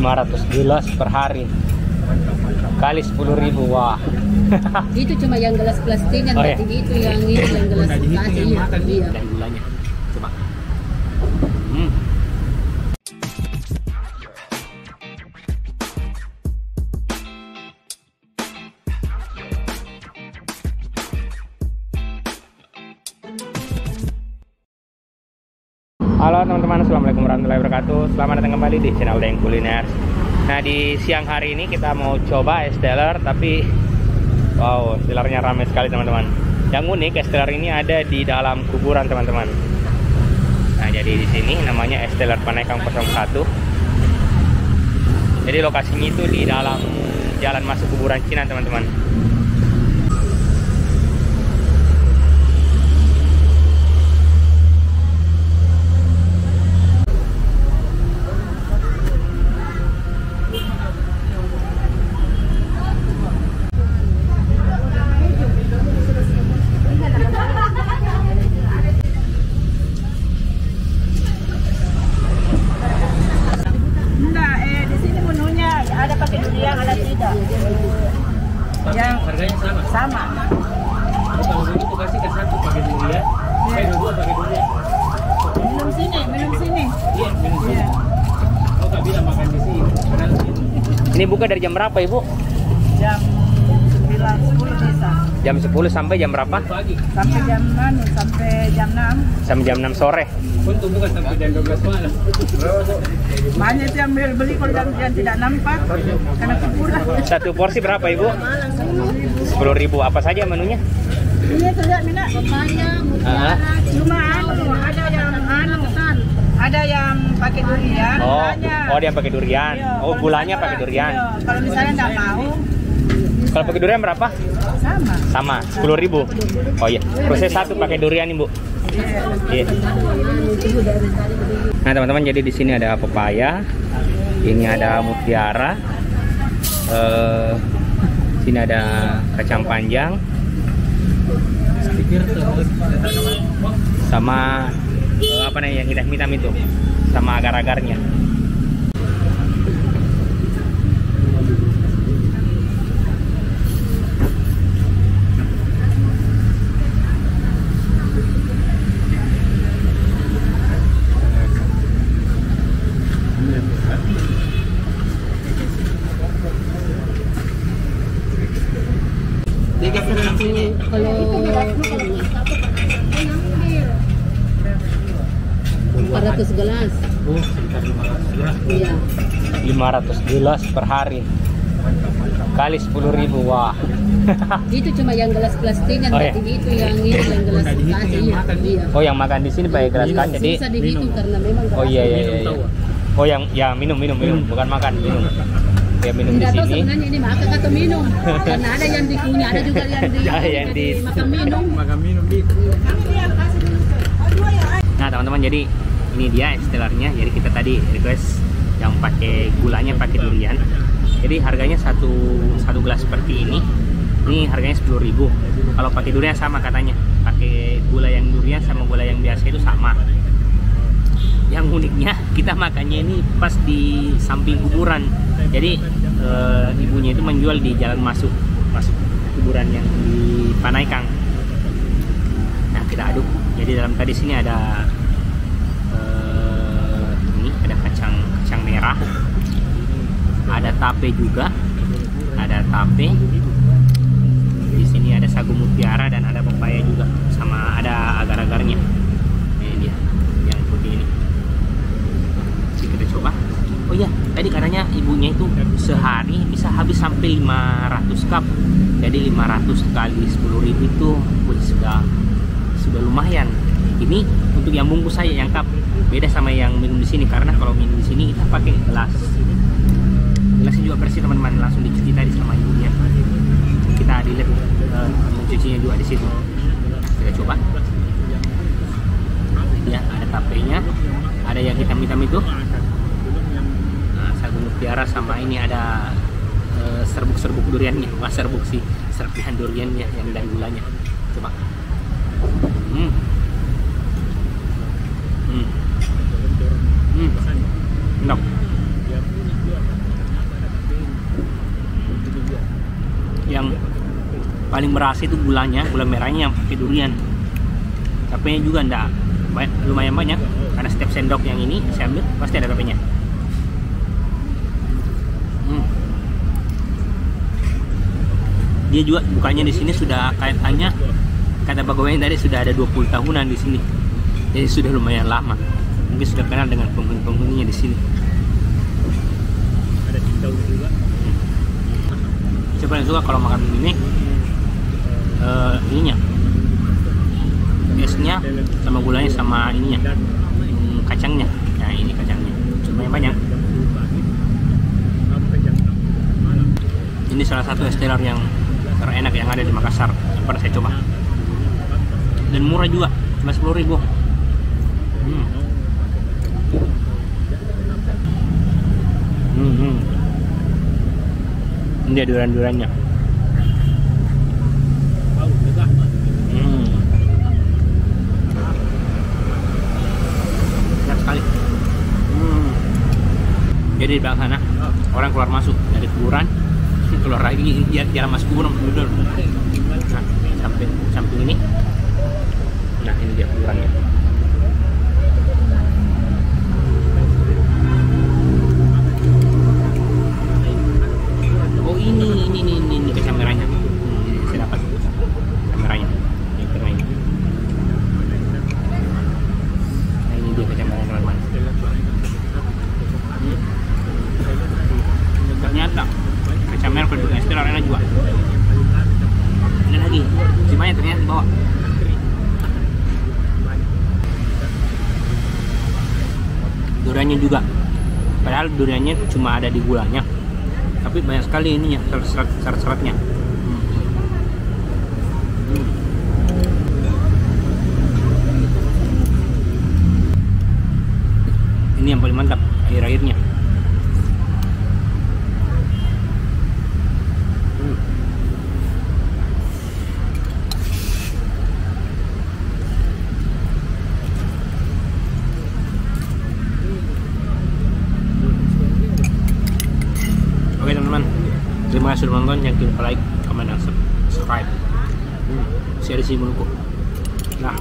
500 gelas per hari kali 10.000. Wah. Itu cuma yang gelas plastiknya, Oh, iya. itu yang ini yang gelas plastik. Iya. Dan gulanya coba. Halo teman-teman, assalamualaikum warahmatullahi wabarakatuh. Selamat datang kembali di channel Daeng Kuliner. Nah, di siang hari ini kita mau coba es teler, tapi wow, es telernya ramai sekali teman-teman. Yang unik, es teler ini ada di dalam kuburan teman-teman. Nah, jadi di sini namanya es teler Panaikang 01. Jadi lokasinya itu di dalam jalan masuk kuburan Cina teman-teman. Yang harganya sama. Kalau begitu kasih ke satu pakai durian, dua pakai durian. minum sini. Iya, minum sini. Oh, tak bilang makan di sini. Ini buka dari jam berapa, Ibu? Jam 9-10 bisa. Jam 10 sampai jam berapa? Pagi. Sampai jam 6, sampai jam 6. Sampai jam 6 sore. Untuk bukan sampai jam 12 malam. Banyak itu yang beli kalau yang tidak nampak karena kurang. Satu porsi berapa, Ibu? 10.000. Apa saja menunya? Ini tidak minat. Pepaya, mutiara, cuma ada yang pakai durian. Oh, gulanya. oh dia pakai durian. Iya, Oh, kalau gulanya misalnya pakai durian. iya, kalau misalnya nggak mau, Kalau pakai durian berapa? sama. Sama, 10.000. Oh iya, proses satu pakai durian, Ibu. Iya. Nah, teman-teman, jadi di sini ada pepaya, ini ada mutiara, sini ada kacang panjang, sama apa nih yang hitam-hitam itu, sama agar-agarnya. Kalau 400 gelas. Oh, sekitar 500 gelas. Iya. 500 gelas per hari kali 10.000. Wah. Itu cuma yang gelas plastiknya, Oh, iya. itu yang ini yang gelas plastik. Iya. Oh, yang makan di sini pakai gelas kaca. Jadi Susah dihitung karena memang oh iya. Oh, yang ya minum, bukan makan, minum. Ya minum di tidak tahu sini. sebenarnya ini makan atau minum karena ada yang dikunyah, ada juga yang di makan minum. Makan minum gitu. Nah, teman-teman, jadi ini dia es telernya. Jadi kita tadi request yang pakai gulanya pakai durian. Jadi harganya satu gelas seperti ini. Ini harganya 10.000. Kalau pakai durian sama katanya. Pakai gula yang durian sama gula yang biasa itu sama. Yang uniknya kita makannya ini pas di samping kuburan. Jadi ibunya itu menjual di jalan masuk kuburan yang di Panaikang. Nah, kita aduk. Jadi dalam tadi sini ada ini ada kacang merah, ada tape juga, ada tape. Di sini ada sagu mutiara dan ada pepaya juga, sama ada agar-agarnya. Ini dia yang putih ini. Jadi kita coba. Oh iya, tadi katanya ibunya itu sehari bisa habis sampai 500 cup. Jadi 500 kali 10.000 itu sudah lumayan. Ini untuk yang bungkus saya yang cup. Beda sama yang minum di sini, karena kalau minum di sini kita pakai gelas. Gelasnya juga bersih teman-teman, langsung dicuci tadi sama ibunya. Kita dilihat mencucinya juga di situ. Kita coba. Ya, ada tapenya, ada yang hitam-hitam itu. Sagu mutiara sama ini ada serbuk-serbuk duriannya. Wah, serbuk sih, serpihan duriannya yang dari gulanya. Coba. Enak. berasa itu gulanya, gula merahnya yang pakai durian. Tapenya juga enggak lumayan banyak, karena setiap sendok yang ini saya ambil pasti ada tapenya. Dia juga bukanya di sini sudah kayaknya kata Pak Gowen tadi sudah ada 20 tahunan di sini. Jadi sudah lumayan lama. Mungkin sudah kenal dengan penghuninya di sini. Ada cindau juga. Saya paling suka kalau makan ini ininya, esnya sama gulanya sama ininya, kacangnya. Nah ini kacangnya lumayan banyak. Ini salah satu es teler yang terenak yang ada di Makassar yang pernah saya coba, dan murah juga, cuma 10.000. Ini dia durian-duriannya. Enak sekali. Jadi di belakang sana orang keluar masuk dari kuburan, keluar lagi jalan masuk kuburan dulu. Nah, samping ini. Nah, ini dia kuburannya. Oh, ini kacang merahnya. Saya dapat kacang merahnya. Yang tengah ini. Nah, ini dia kacang merahnya, teman-teman. Ternyata kacang merah penduduk es teler enak juga. Ini lagi, gimana ternyata di bawah. Duriannya juga, padahal duriannya cuma ada di gulanya, tapi banyak sekali ininya, serat-seratnya. Ini yang paling mantap, air-airnya. Oke teman-teman, terima kasih sudah menonton. Jangan lupa like, comment, dan subscribe. Saya di sini menunggu. Nah.